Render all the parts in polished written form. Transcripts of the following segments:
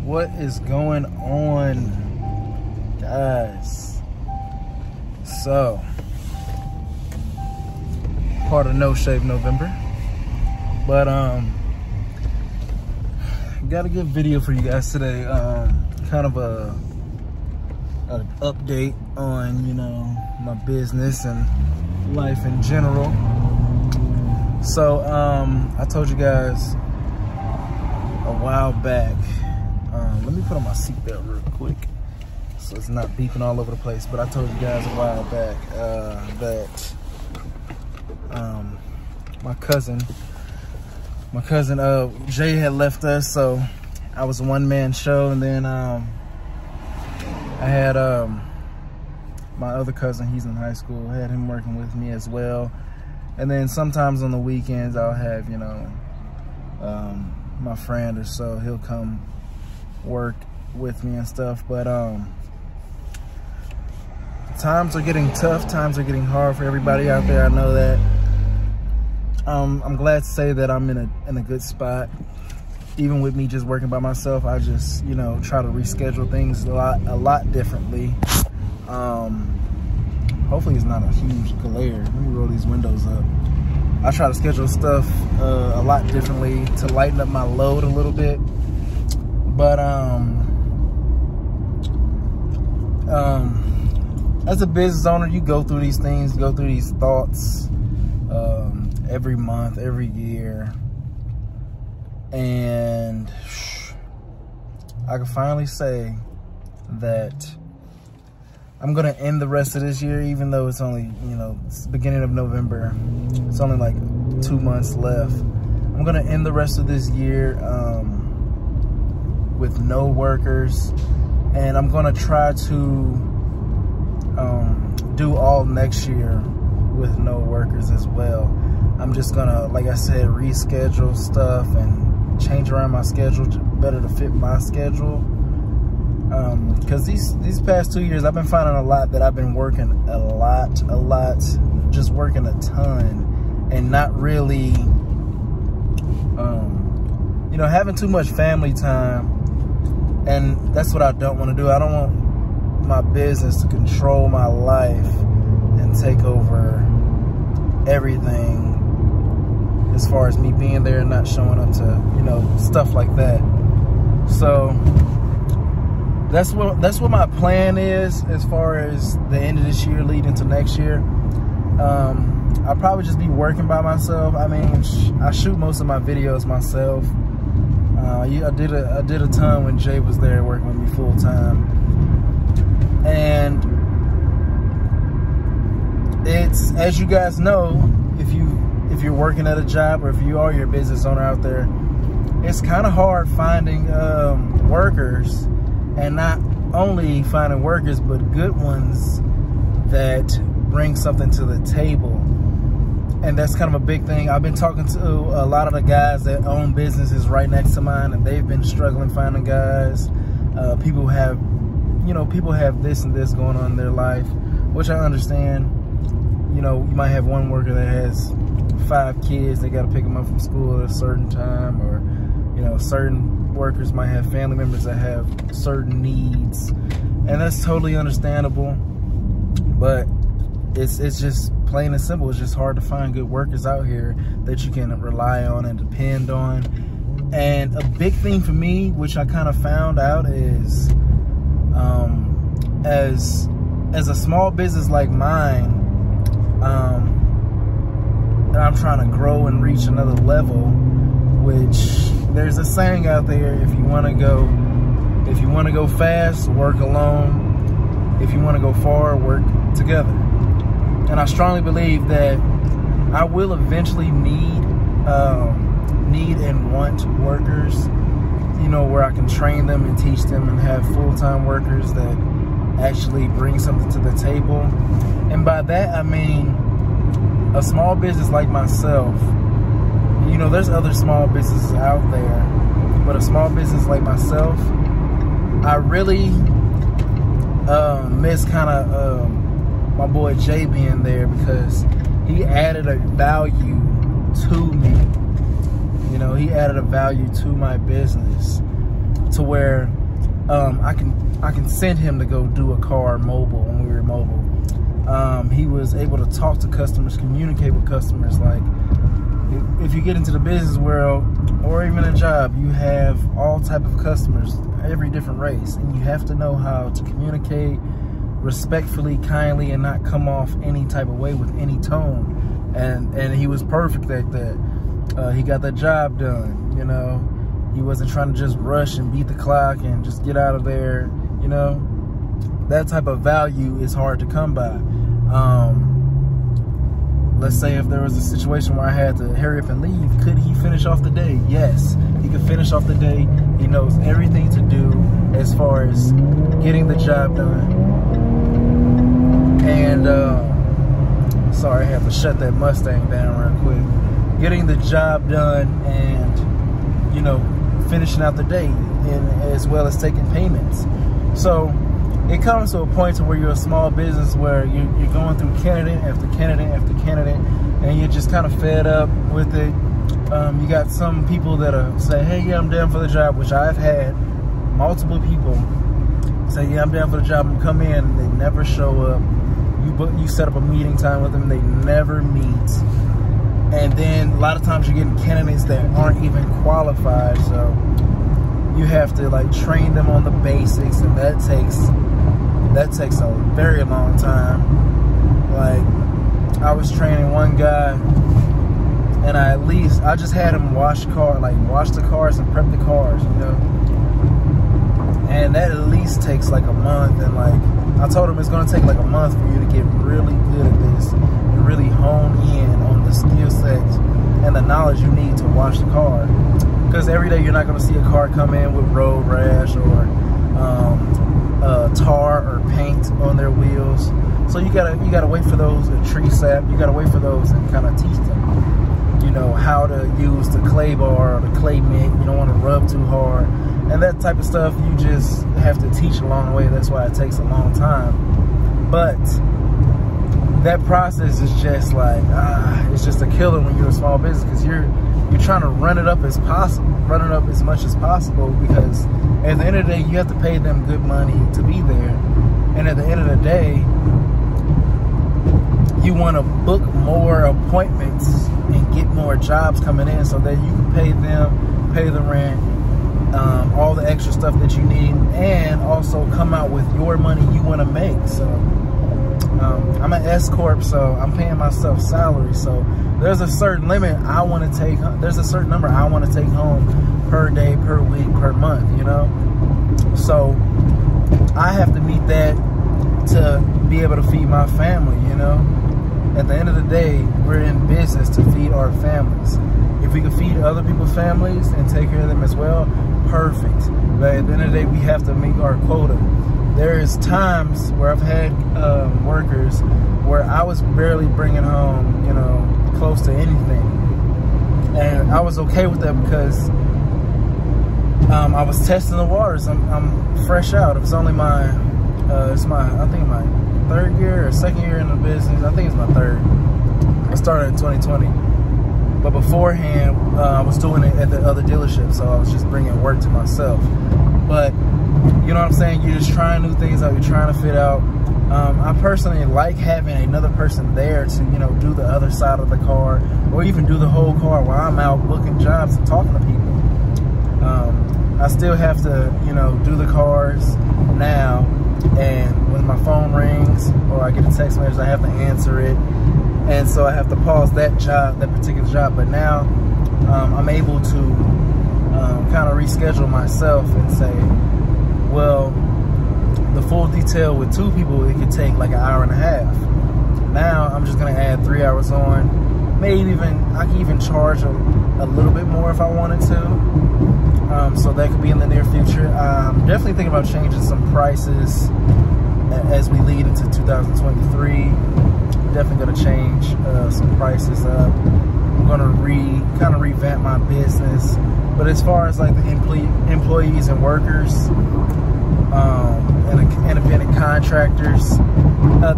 What is going on, guys? So, part of No Shave November, but got a good video for you guys today. Kind of an update on, you know, my business and life in general. So I told you guys a while back, let me put on my seatbelt real quick so it's not beeping all over the place, but I told you guys a while back that my cousin Jay had left us, so I was a one-man show, and then I had my other cousin, he's in high school, had him working with me as well. And then sometimes on the weekends I'll have, you know, my friend or so, he'll come work with me and stuff. But times are getting tough, times are getting hard for everybody out there, I know that. I'm glad to say that I'm in a good spot. Even with me just working by myself, I just, you know, try to reschedule things a lot differently. Hopefully it's not a huge glare. Let me roll these windows up. I try to schedule stuff a lot differently to lighten up my load a little bit. But as a business owner, you go through these things, go through these thoughts every month, every year. And I can finally say that I'm gonna end the rest of this year, even though it's only, you know, it's the beginning of November. It's only like 2 months left. I'm gonna end the rest of this year with no workers, and I'm gonna try to do all next year with no workers as well. I'm just gonna, like I said, reschedule stuff and change around my schedule better to fit my schedule. Because these past 2 years, I've been finding a lot that I've been working a lot, just working a ton, and not really, you know, having too much family time. And that's what I don't want to do. I don't want my business to control my life and take over everything as far as me being there and not showing up to, you know, stuff like that. So that's what my plan is as far as the end of this year leading to next year. I'll probably just be working by myself. I mean, I shoot most of my videos myself. I did a ton when Jay was there working with me full time, and it's, as you guys know, if you're working at a job or if you are your business owner out there, it's kind of hard finding workers. And not only finding workers, but good ones that bring something to the table. And that's kind of a big thing. I've been talking to a lot of the guys that own businesses right next to mine, and they've been struggling finding guys. People have this and this going on in their life, which I understand. You know, you might have one worker that has 5 kids. They got to pick them up from school at a certain time, or, you know, certain workers might have family members that have certain needs, and that's totally understandable. But it's just plain and simple. It's just hard to find good workers out here that you can rely on and depend on. And a big thing for me, which I kind of found out, is as a small business like mine, I'm trying to grow and reach another level, which there's a saying out there: if you want to go fast, work alone. If you want to go far, work together. And I strongly believe that I will eventually need and want workers, you know, where I can train them and teach them and have full-time workers that actually bring something to the table. And by that, I mean a small business like myself. You know, there's other small businesses out there, but a small business like myself, I really miss kind of my boy Jay being there, because he added a value to me. You know, he added a value to my business to where I can send him to go do a car mobile when we were mobile. He was able to talk to customers, communicate with customers. Like, if you get into the business world or even a job, you have all type of customers, every different race, and you have to know how to communicate respectfully, kindly, and not come off any type of way with any tone. And he was perfect at that. He got that job done, you know. He wasn't trying to just rush and beat the clock and just get out of there, you know. That type of value is hard to come by. Let's say if there was a situation where I had to hurry up and leave, could he finish off the day? Yes, he could finish off the day. He knows everything to do as far as getting the job done. And, sorry, I have to shut that Mustang down real quick. Getting the job done and, you know, finishing out the day, and as well as taking payments. So it comes to a point to where you're a small business where you're going through candidate after candidate after candidate, and you're just kind of fed up with it. You got some people that say, hey, yeah, I'm down for the job, which I've had multiple people say, yeah, I'm down for the job, and come in, and they never show up. You set up a meeting time with them, they never meet. And then a lot of times you're getting candidates that aren't even qualified, so you have to like train them on the basics, and that takes a very long time. Like, I was training one guy, and I just had him wash the cars and prep the cars, you know. And that at least takes like a month, and like I told him it's gonna take like a month for you to get really good at this and really hone in on the skill sets and the knowledge you need to wash the car. Because every day you're not gonna see a car come in with road rash or tar or paint on their wheels. So you gotta wait for those, and tree sap. You gotta wait for those and kind of teach them, you know, how to use the clay bar or the clay mitt. You don't want to rub too hard. And that type of stuff you just have to teach along the way. That's why it takes a long time. But that process is just like, it's just a killer when you're a small business, because you're trying to run it up as much as possible, because at the end of the day, you have to pay them good money to be there. And at the end of the day, you want to book more appointments and get more jobs coming in so that you can pay the rent, all the extra stuff that you need, and also come out with your money you want to make. So I'm an S Corp, so I'm paying myself salary. So there's a certain limit I want to take. There's a certain number I want to take home per day, per week, per month, you know. So I have to meet that to be able to feed my family, you know. At the end of the day, we're in business to feed our families. If we can feed other people's families and take care of them as well, perfect. But at the end of the day, we have to meet our quota. There is times where I've had workers where I was barely bringing home, you know, close to anything. And I was okay with that because I was testing the waters. I'm fresh out. It was only I think my third year or second year in the business. I think it's my third. I started in 2020. But beforehand, I was doing it at the other dealership, so I was just bringing work to myself. But, you know what I'm saying? You're just trying new things out. You're trying to fit out. I personally like having another person there to, you know, do the other side of the car, or even do the whole car while I'm out booking jobs and talking to people. I still have to, you know, do the cars now, and when my phone rings or I get a text message, I have to answer it. And so I have to pause that particular job. But now I'm able to kind of reschedule myself and say, well, the full detail with 2 people, it could take like an hour and a half. Now I'm just gonna add 3 hours on. Maybe I can even charge a little bit more if I wanted to. So that could be in the near future. I'm definitely thinking about changing some prices as we lead into 2023. Definitely going to change some prices up. I'm going to kind of revamp my business. But as far as like the employees and workers and independent contractors,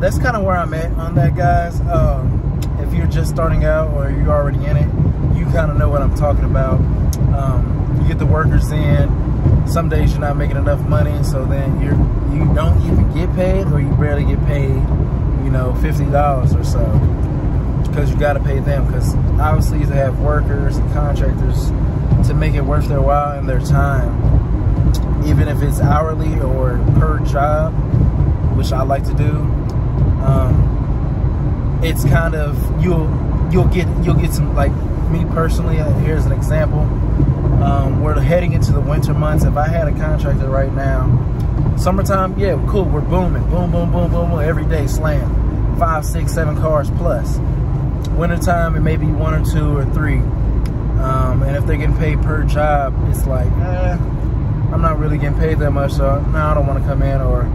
that's kind of where I'm at on that, guys. If you're just starting out or you're already in it, you kind of know what I'm talking about. You get the workers in, some days you're not making enough money, so then you don't even get paid, or you barely get paid, you know, $50 or so, because you got to pay them, because obviously you have workers and contractors to make it worth their while and their time, even if it's hourly or per job, which I like to do. It's kind of, you'll get some, like me personally, here's an example. We're heading into the winter months. If I had a contractor right now, summertime, yeah, cool, we're booming, boom, boom, boom, boom, boom, every day, slam, 5, 6, 7 cars plus. Wintertime, it may be 1 or 2 or 3. And if they're getting paid per job, it's like, I'm not really getting paid that much, so no, I don't want to come in. Or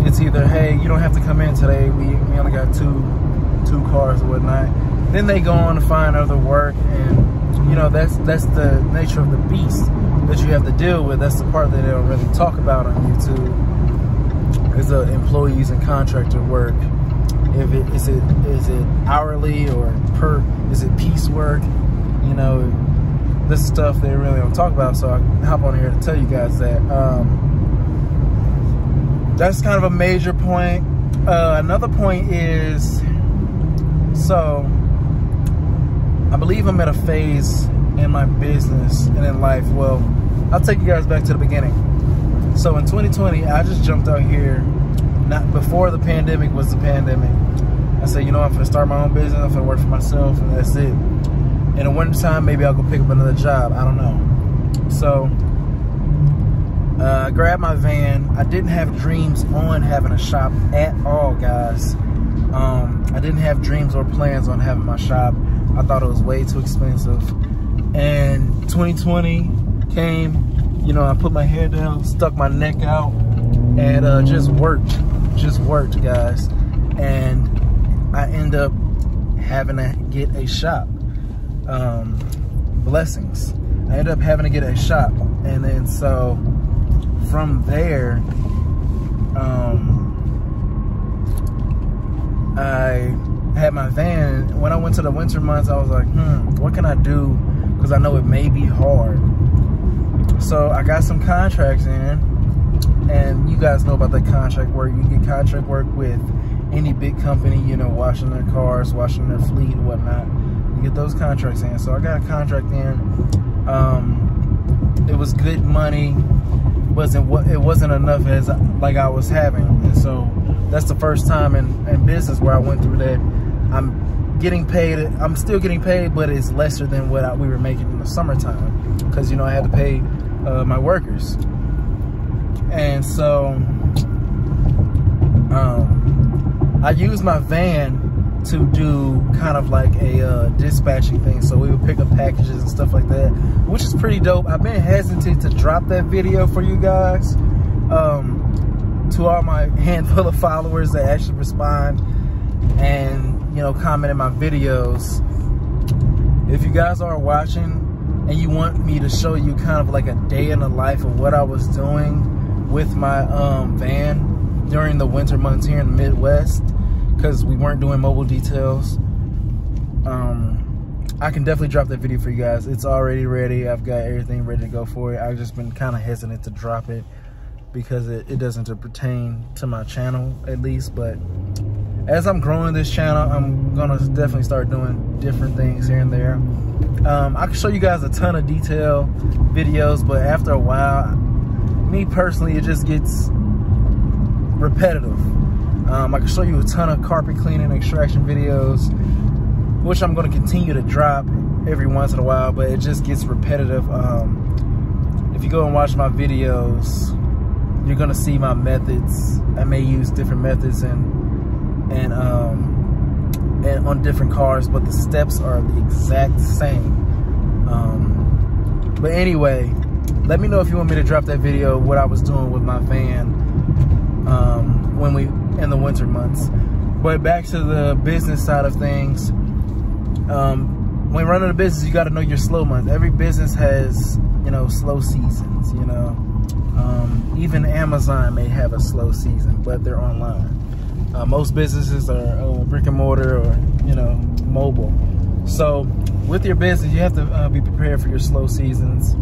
it's either, hey, you don't have to come in today, we only got two cars or whatnot. Then they go on to find other work, and you know, that's the nature of the beast that you have to deal with. That's the part that they don't really talk about on YouTube, is the employees and contractor work. Is it hourly or is it piecework? You know, this stuff they really don't talk about. So I hop on here to tell you guys that. That's kind of a major point. Another point is, so I believe I'm at a phase in my business and in life. Well, I'll take you guys back to the beginning. So in 2020, I just jumped out here, not before the pandemic was the pandemic. I said, you know, I'm gonna start my own business, I'm gonna work for myself, and that's it. In the winter time, maybe I'll go pick up another job, I don't know. So I grabbed my van. I didn't have dreams on having a shop at all, guys. I didn't have dreams or plans on having my shop. I thought it was way too expensive. And 2020 came, you know, I put my head down, stuck my neck out, and just worked, guys. And I end up having to get a shop. Blessings. I ended up having to get a shop. And then so from there, I had my van. When I went to the winter months, I was like, what can I do? Because I know it may be hard. So I got some contracts in, and you guys know about that contract work. You get contract work with any big company, you know, washing their cars, washing their fleet and whatnot. You get those contracts in. So I got a contract in. It was good money. It wasn't enough as like I was having. And so that's the first time in business where I went through that. I'm getting paid. I'm still getting paid, but it's lesser than what we were making in the summertime, because, you know, I had to pay my workers. And so I used my van to do kind of like a dispatching thing. So we would pick up packages and stuff like that, which is pretty dope. I've been hesitant to drop that video for you guys, to all my handful of followers that actually respond and, you know, comment in my videos. If you guys are watching and you want me to show you kind of like a day in the life of what I was doing with my van during the winter months here in the Midwest, because we weren't doing mobile details, I can definitely drop that video for you guys. It's already ready. I've got everything ready to go for it. I've just been kind of hesitant to drop it because it doesn't pertain to my channel, at least. But as I'm growing this channel, I'm gonna definitely start doing different things here and there. I can show you guys a ton of detail videos, but after a while, me personally, it just gets repetitive. I can show you a ton of carpet cleaning extraction videos, which I'm going to continue to drop every once in a while, but it just gets repetitive. If you go and watch my videos, you're going to see my methods. I may use different methods and on different cars, but the steps are the exact same. But anyway, let me know if you want me to drop that video, what I was doing with my van when we in the winter months. But back to the business side of things. When running a business, you got to know your slow months. Every business has, you know, slow seasons, you know. Even Amazon may have a slow season, but they're online. Most businesses are brick and mortar or, you know, mobile. So with your business, you have to be prepared for your slow seasons.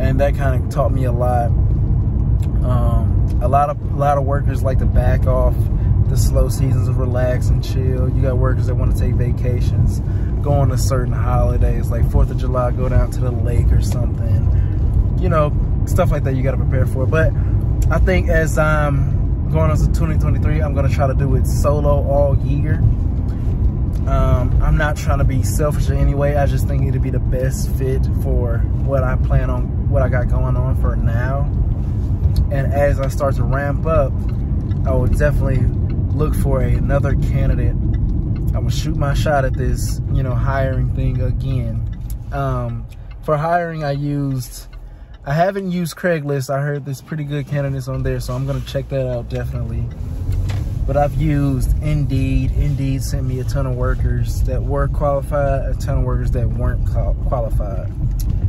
And that kind of taught me a lot. lot of workers like to back off the slow seasons and relax and chill. You got workers that want to take vacations, go on to certain holidays like 4th of July, go down to the lake or something. You know, stuff like that you got to prepare for. But I think as I'm going into 2023, I'm going to try to do it solo all year. I'm not trying to be selfish in any way. I just think it'd be the best fit for what I plan on, what I got going on for now. And as I start to ramp up, I will definitely look for another candidate. I'm gonna shoot my shot at this, you know, hiring thing again. For hiring, I haven't used Craigslist. I heard there's pretty good candidates on there, so I'm gonna check that out definitely. But I've used Indeed. Indeed sent me a ton of workers that were qualified, a ton of workers that weren't qualified.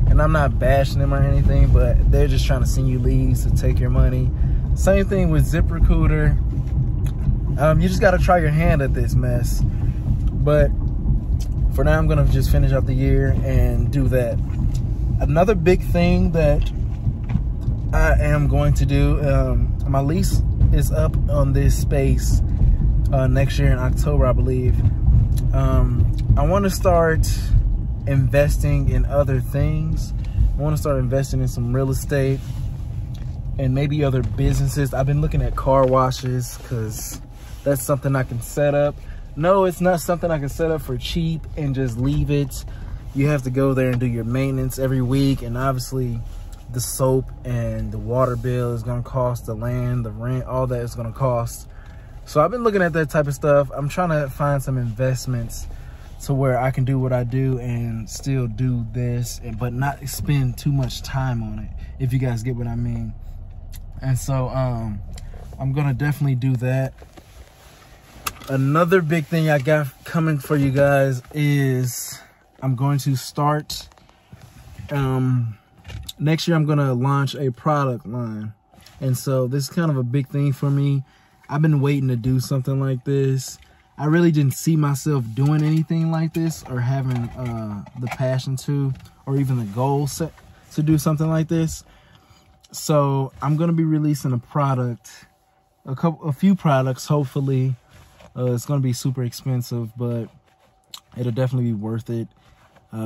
And I'm not bashing them or anything, but they're just trying to send you leads to take your money. Same thing with ZipRecruiter. You just got to try your hand at this mess. But for now, I'm going to just finish out the year and do that. Another big thing that I am going to do, my lease is up on this space next year in October, I believe. I want to start investing in other things. I want to start investing in some real estate and maybe other businesses. I've been looking at car washes because that's something I can set up. No, it's not something I can set up for cheap and just leave it. You have to go there and do your maintenance every week, and obviously the soap and the water bill is going to cost, the land, the rent, all that is going to cost. So I've been looking at that type of stuff. I'm trying to find some investments to where I can do what I do and still do this, but not spend too much time on it, if you guys get what I mean. And so I'm going to definitely do that. Another big thing I got coming for you guys is I'm going to start, next year I'm going to launch a product line. And so this is kind of a big thing for me. I've been waiting to do something like this. I really didn't see myself doing anything like this or having the passion to, or even the goal set to do something like this. So I'm going to be releasing a product, a few products, hopefully. It's going to be super expensive, but it'll definitely be worth it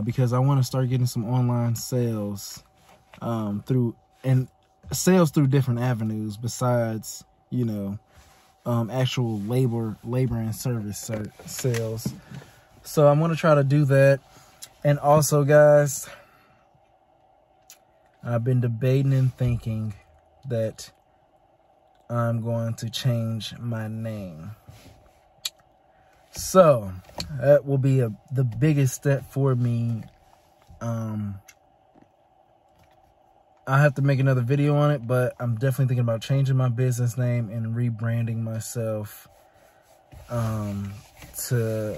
because I want to start getting some online sales through different avenues besides, you know, actual labor and service sales. So I'm going to try to do that. And also, guys, I've been debating and thinking that I'm going to change my name. So that will be the biggest step for me. I have to make another video on it, but I'm definitely thinking about changing my business name and rebranding myself to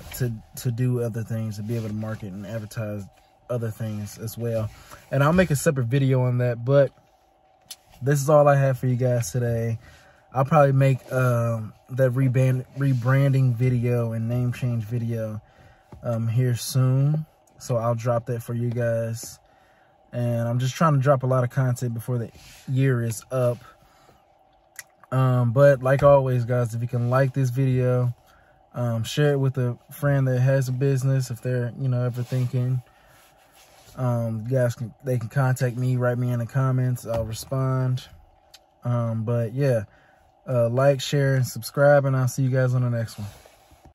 do other things, to be able to market and advertise other things as well. And I'll make a separate video on that, but this is all I have for you guys today. I'll probably make that rebranding video and name change video here soon. So I'll drop that for you guys. And I'm just trying to drop a lot of content before the year is up. But like always, guys, if you can like this video, share it with a friend that has a business, if they're, you know, ever thinking. They can contact me, write me in the comments, I'll respond. But yeah, like, share, and subscribe, and I'll see you guys on the next one.